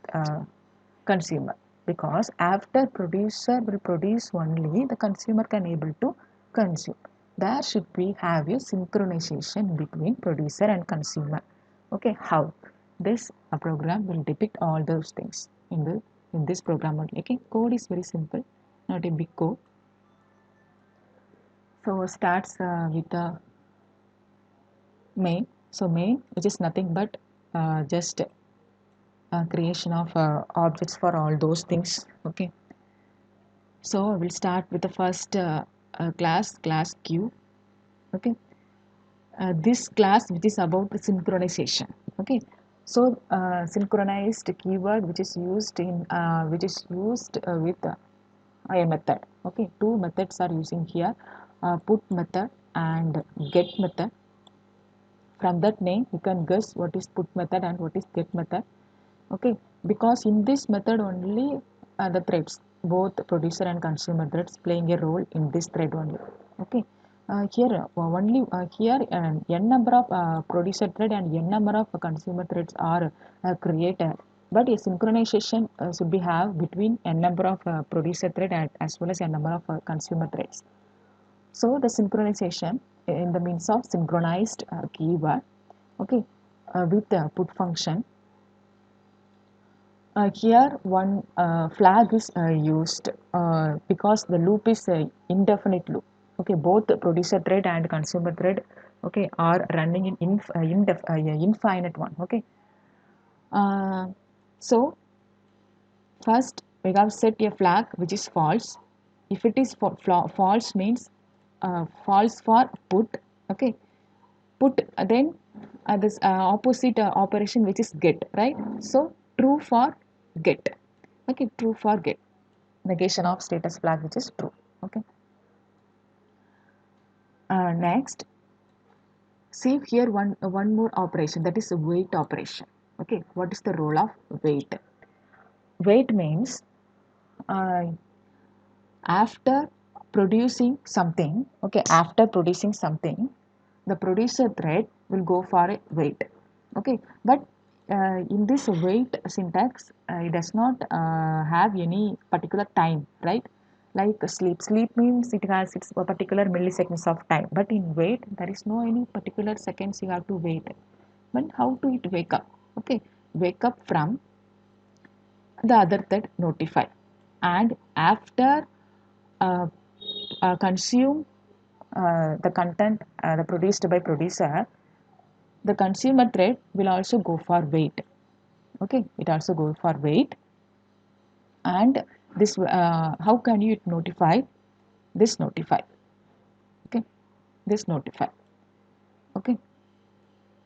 consumer, because after producer will produce only the consumer can able to consume. There should be have a synchronization between producer and consumer. Okay, how this program will depict all those things in this program only. Okay, code is very simple. not a big code. So starts with the main. So main, which is nothing but just creation of objects for all those things. Okay. So we'll start with the first class Q. Okay. This class which is about the synchronization. Okay. So synchronized keyword which is used with a method. Okay. Two methods are using here, put method and get method. From that name you can guess what is put method and what is get method. Okay, because in this method only the threads, both producer and consumer threads, playing a role in this thread only. Okay, here only here n number of producer thread and n number of consumer threads are created, but a synchronization should be have between n number of producer thread and as well as n number of consumer threads. So the synchronization in the means of synchronized keyword. Okay, with the put function. Here one flag is used because the loop is indefinite loop. Okay, both the producer thread and consumer thread, okay, are running in infinite one. Okay, uh, so first we have set a flag which is false. If it is false means false for put. Okay, put then this opposite operation which is get, right? So true for get. Okay, true for get, negation of status flag which is true. Okay, next see here one more operation, that is a wait operation. Okay, what is the role of wait? Wait means uh, after producing something, okay, after producing something, the producer thread will go for a wait. Okay, but in this wait syntax it does not have any particular time, right? Like sleep means it has its particular milliseconds of time, but in wait there is no any particular seconds you have to wait. But how to it wake up? Okay, wake up from the other thread notify, and after uh, consume the content the produced by producer, the consumer thread will also go for wait. Okay, it also goes for wait. And this how can you notify? This notify. Okay, this notify. Okay,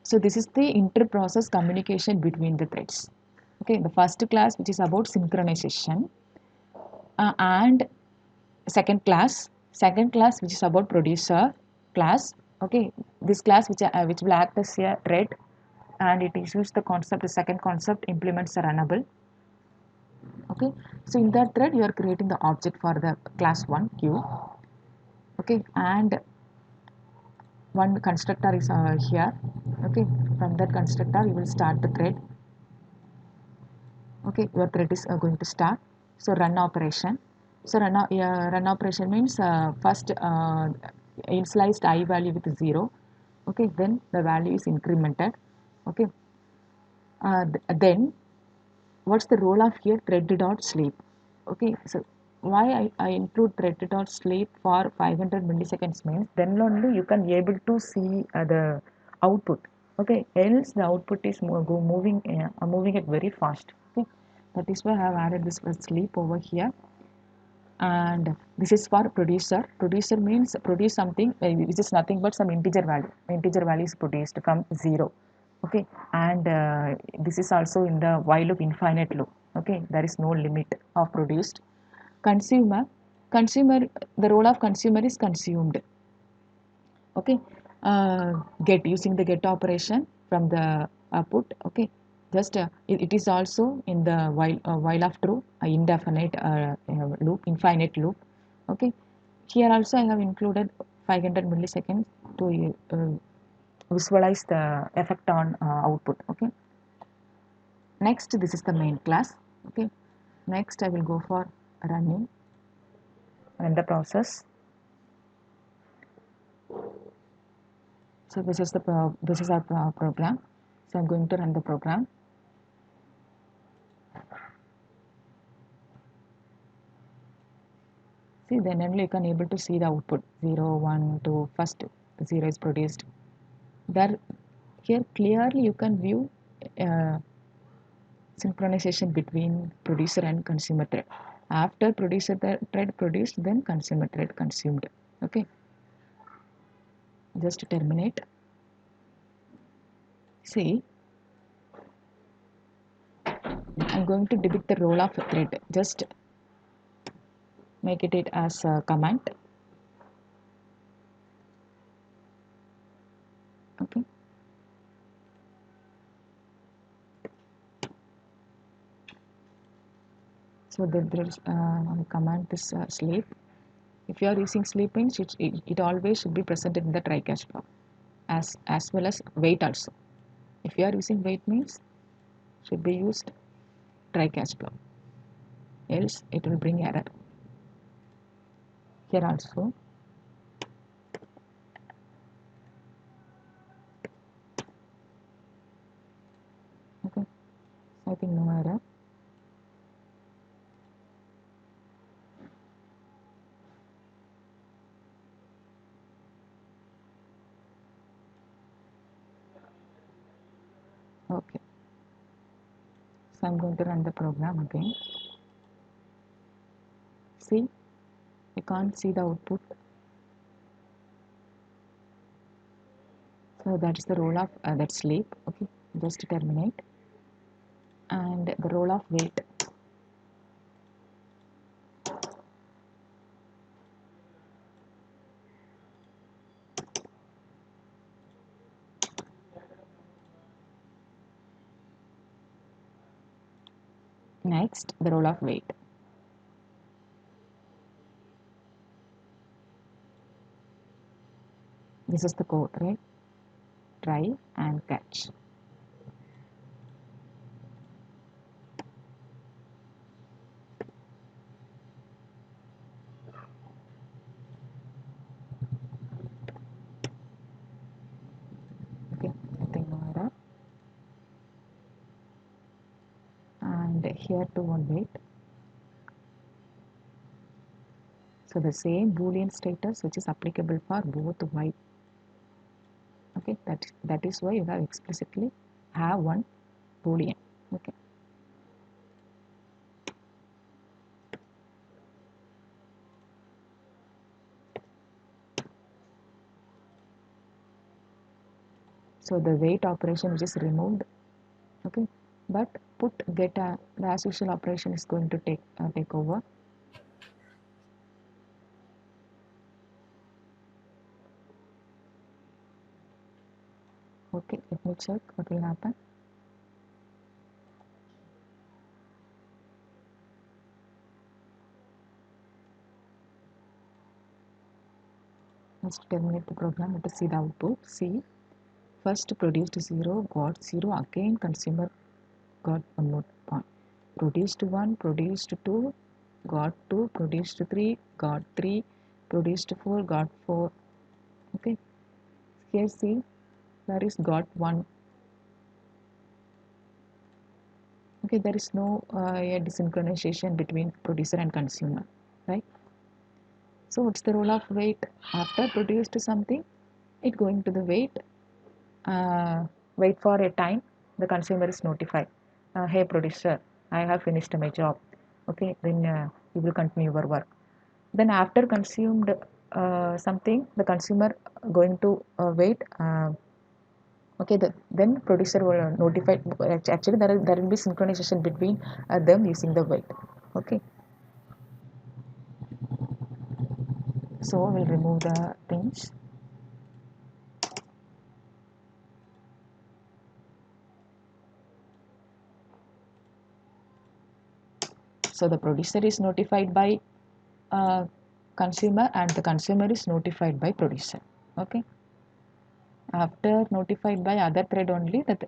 so this is the inter-process communication between the threads. Okay, the first class which is about synchronization, and second class which is about producer class. Okay, this class which will act as a thread, and it issues the concept, the second concept implements the runnable. Okay, so in that thread you are creating the object for the class 1 q. Okay, and one constructor is here. Okay, from that constructor you will start the thread. Okay, your thread is going to start. So run operation. So run operation means first initialized I value with 0. Okay, then the value is incremented. Okay, then what's the role of here? Thread dot sleep. Okay, so why I include thread dot sleep for 500 milliseconds means then only you can be able to see the output. Okay, else the output is moving it very fast. Okay, that is why I have added this sleep over here. And this is for producer means produce something which is nothing but some integer value is produced from 0. Okay, and this is also in the while loop, infinite loop. Okay, there is no limit of produced. Consumer, the role of consumer is consumed. Okay, get, using the get operation from the output. Okay, just it is also in the while of true indefinite loop, infinite loop. Okay, here also I have included 500 milliseconds to visualize the effect on output. Okay, next this is the main class. Okay, next I will go for running, run the process. So this is our program. So I'm going to run the program. See, then only you can able to see the output 0, 1, 2, first 0 is produced. There, here clearly you can view synchronization between producer and consumer thread. After producer thread produced, then consumer thread consumed. Okay, just to terminate. See, I'm going to depict the role of thread. Just make it as a command. Okay. So there is command is sleep. If you are using sleep means it always should be presented in the try catch block as well as wait also. If you are using wait means should be used try catch block, else it will bring error. Here also okay, so I think no error. Okay, so I'm going to run the program again. See, you can't see the output. So that is the role of that sleep. Okay, just to terminate, and the role of wait. Next, the role of wait. This is the code, right? Try and catch. Okay, nothing no error. And here to one wait. So the same Boolean status which is applicable for both white. Okay, that is why you have explicitly have one Boolean. Okay. So the wait operation which is removed. Okay, but put get the as usual operation is going to take over. Okay, let me check what will happen. Let's terminate the program. Let us see the output. See, first produced 0, got 0, again consumer got one more point. Produced 1, produced 2, got 2, produced 3, got 3, produced 4, got 4. Okay, here see, there is got 1. Okay, there is no desynchronization between producer and consumer, right? So what's the role of wait? After produced something, it going to the wait, wait for a time, the consumer is notified. Hey producer, I have finished my job. Okay, then you will continue your work. Then after consumed something, the consumer going to wait. Okay, then producer will notify. Actually, there will be synchronization between them using the wait. Okay, so we'll remove the things. So the producer is notified by consumer and the consumer is notified by producer. Okay. After notified by other thread only, that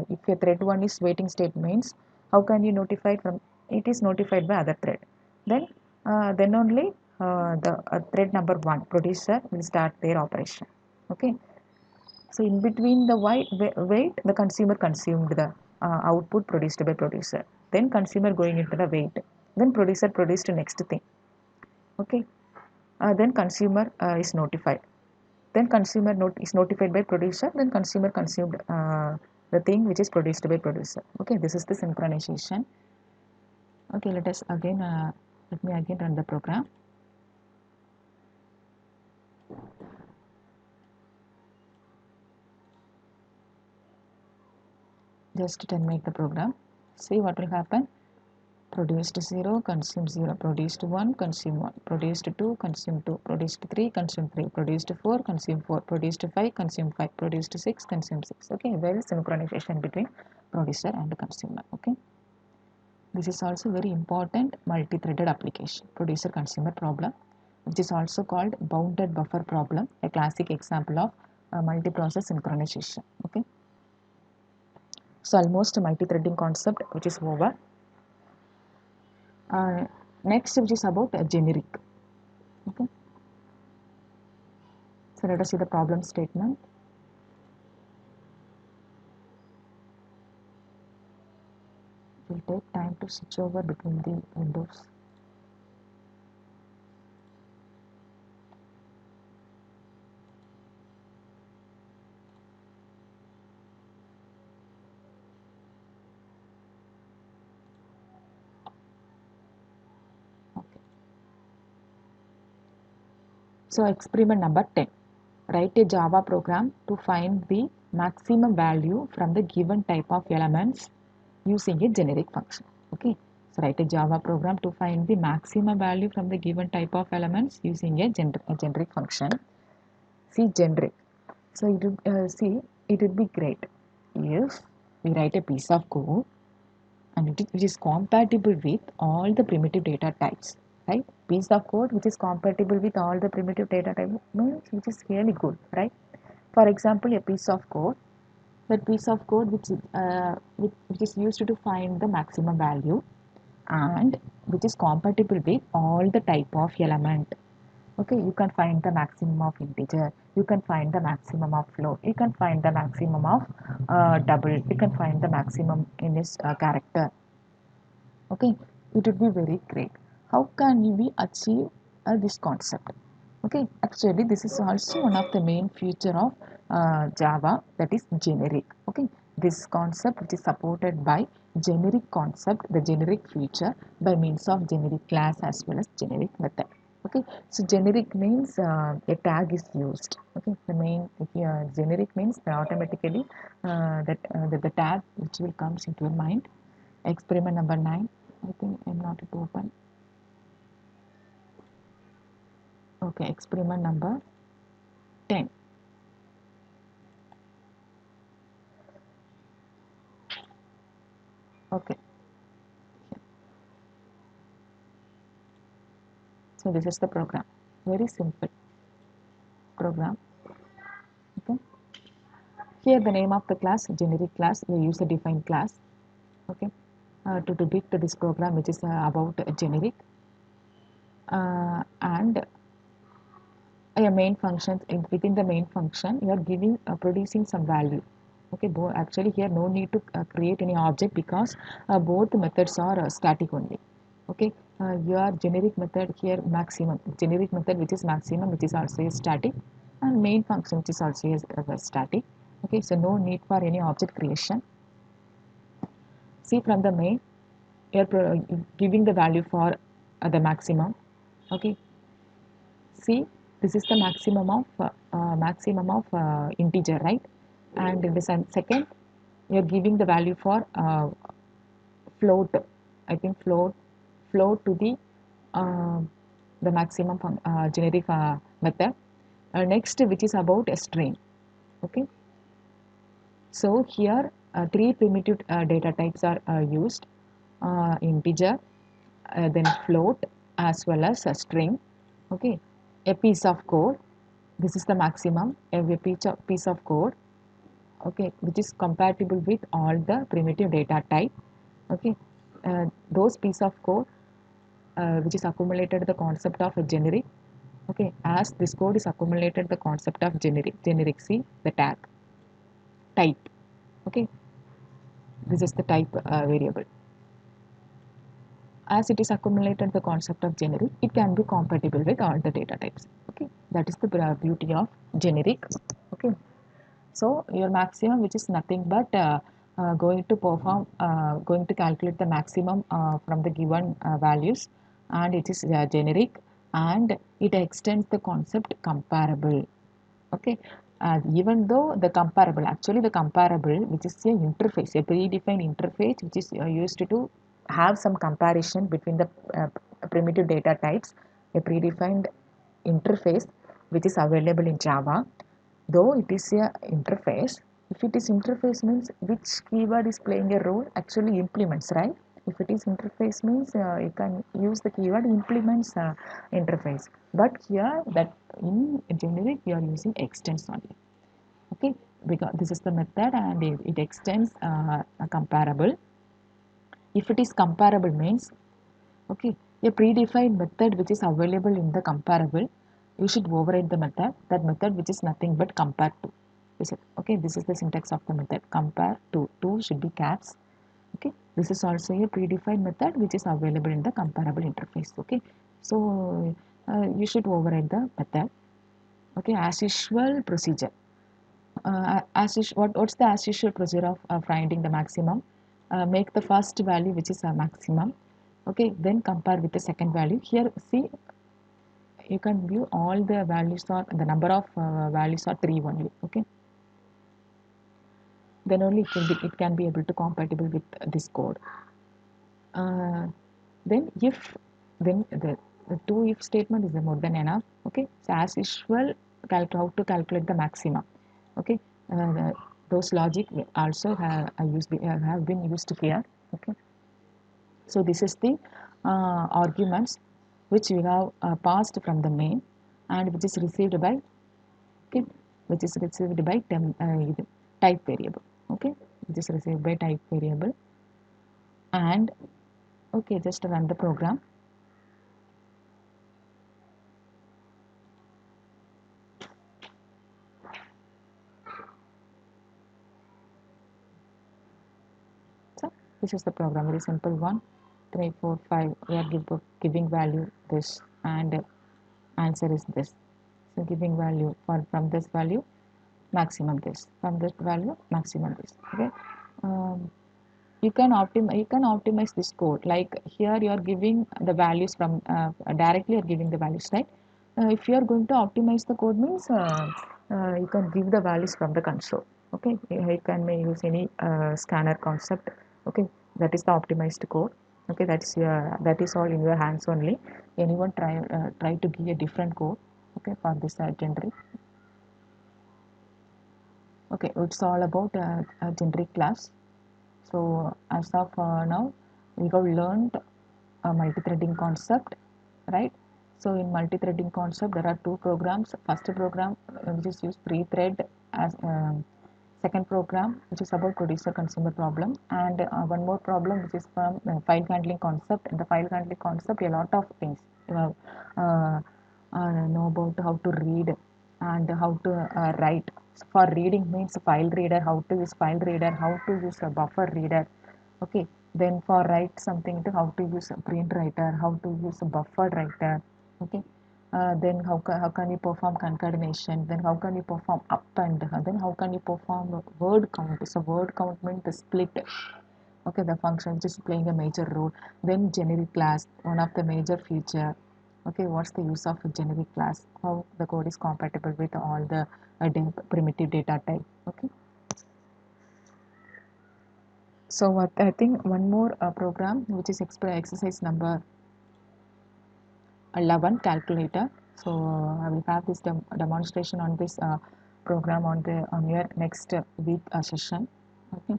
if a thread 1 is waiting state means how can you notify from it is notified by other thread. Then only the thread number 1 producer will start their operation. Okay. So in between the wait the consumer consumed the output produced by producer. Then consumer going into the wait. Then producer produced next thing. Okay. then consumer is notified. Then consumer is notified by producer, then consumer consumed the thing which is produced by producer. Okay, this is the synchronization. Okay, let me again run the program. Just terminate the program. See what will happen. Produced 0, consumed 0, produced 1, consume 1, produced 2, consume 2, produced 3, consume 3, produced 4, consume 4, produced 5, consume 5, produced 6, consume 6. Okay, well synchronization between producer and consumer. Okay, this is also very important multi-threaded application, producer consumer problem, which is also called bounded buffer problem, a classic example of multi-process synchronization. Okay, so almost a multi-threading concept which is over. Next, which is about a generic. Okay, so let us see the problem statement. It will take time to switch over between the windows. Okay. So experiment number 10. Write a Java program to find the maximum value from the given type of elements using a generic function. Okay, so write a Java program to find the maximum value from the given type of elements using a generic function. See generic. So it would be great if we write a piece of code and which is compatible with all the primitive data types, right? Piece of code which is compatible with all the primitive data types means which is really good, right? For example, a piece of code, that piece of code which is used to find the maximum value and which is compatible with all the type of element. Okay, you can find the maximum of integer, you can find the maximum of float, you can find the maximum of double, you can find the maximum in this character. Okay, it would be very great. How can we achieve this concept? Okay, actually this is also one of the main feature of Java, that is generic. Okay, this concept which is supported by generic concept, the generic feature, by means of generic class as well as generic method. Okay, so generic means a tag is used. Okay, the main generic means that automatically that the tag which will comes into your mind. Experiment number 9. I think I'm not able to open. Okay, experiment number 10. Okay, so this is the program. Very simple program. Okay, here the name of the class, generic class, we use a defined class. Okay, to depict this program which is about generic and a main function. Within the main function you are giving producing some value. Okay, actually here no need to create any object because both methods are static only. Okay, your generic method here maximum, generic method which is maximum, which is also a static, and main function which is also a static. Okay, so no need for any object creation. See, from the main you are giving the value for the maximum. Okay, see, this is the maximum of integer, right? And in the second you are giving the value for float. I think float to uh, the maximum generic method. Next, which is about a string. Okay, so here three primitive data types are used: integer, then float, as well as a string. Okay, a piece of code. This is the maximum. A piece of code. Okay, which is compatible with all the primitive data type. Okay, those piece of code which is accumulated the concept of a generic. Okay, as this code is accumulated the concept of generic. See the tag type. Okay, this is the type variable. as it is accumulated the concept of generic, it can be compatible with all the data types. Okay, that is the beauty of generic. Okay, so your maximum, which is nothing but going to calculate the maximum from the given values, and it is generic, and it extends the concept comparable. Okay, even though the comparable, actually the comparable, which is a interface, a predefined interface, which is used to have some comparison between the primitive data types, a predefined interface which is available in Java. Though it is a interface, if it is interface means which keyword is playing a role, actually implements, right? If it is interface means you can use the keyword implements interface, but here that in generic you are using extends only. Okay, because this is the method and it extends a comparable. If it is comparable means, okay, a predefined method which is available in the comparable, you should override the method, that method which is nothing but compare to. Okay, this is the syntax of the method. Compare to should be caps. Okay, this is also a predefined method which is available in the comparable interface. Okay, so you should override the method. Okay, as usual procedure. What's the as usual procedure of finding the maximum? Make the first value which is a maximum. Okay, then compare with the second value. Here, see, you can view all the values are the number of values are 3 only. Okay, then only it can be able to compatible with this code. Then if then the two if statement is more than enough. Okay, so as usual, how to calculate the maximum. Okay, those logic also have been used here. Okay, so this is the arguments which we have passed from the main and which is received by, okay, which is received by type variable. Okay, which is received by type variable. And okay, just run the program. So this is the program, very simple one. 3 4 5, we are giving value this, and answer is this. So giving value from this value maximum this, from this value maximum this. Okay, you can optimize this code. Like here you are giving the values from directly you are giving the values, right? If you are going to optimize the code means you can give the values from the console. Okay, you can may use any scanner concept. Okay, that is the optimized code. Okay, that is all in your hands only. Anyone try to give a different code. Okay, for this generic. Okay, it's all about a generic class. So as of now, we have learned a multi-threading concept, right? So in multi-threading concept, there are two programs. First program which is used pre-thread as second program which is about producer-consumer problem, and one more problem which is from file handling concept. In the file handling concept, a lot of things you have uh, know about how to read and how to write. For reading means file reader, how to use file reader, how to use a buffer reader. Okay, then for write something to how to use a print writer, how to use a buffer writer. Okay, then how can you perform concatenation, then how can you perform append, then how can you perform word count. So word count means the split. Okay, the function which is playing a major role. Then generic class, one of the major feature. Okay, what's the use of a generic class, how the code is compatible with all the primitive data type. Okay, so what I think one more program which is exercise number 11, calculator. So I will have this demonstration on this program on your next week session. Okay,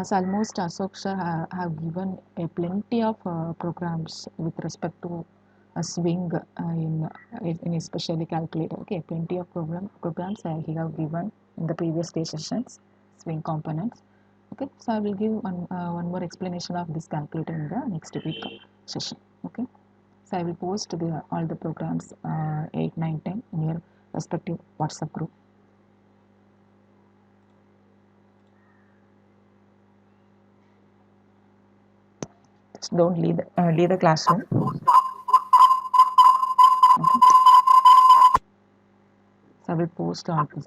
so almost Ashok sir have given a plenty of programs with respect to a swing in especially calculator. Okay, plenty of programs he have given in the previous day sessions, swing components. Okay, so I will give one more explanation of this calculator in the next week session. Okay, so I will post all the programs 8, 9, 10 in your respective WhatsApp group. don't leave the classroom. Okay. So I will post all this.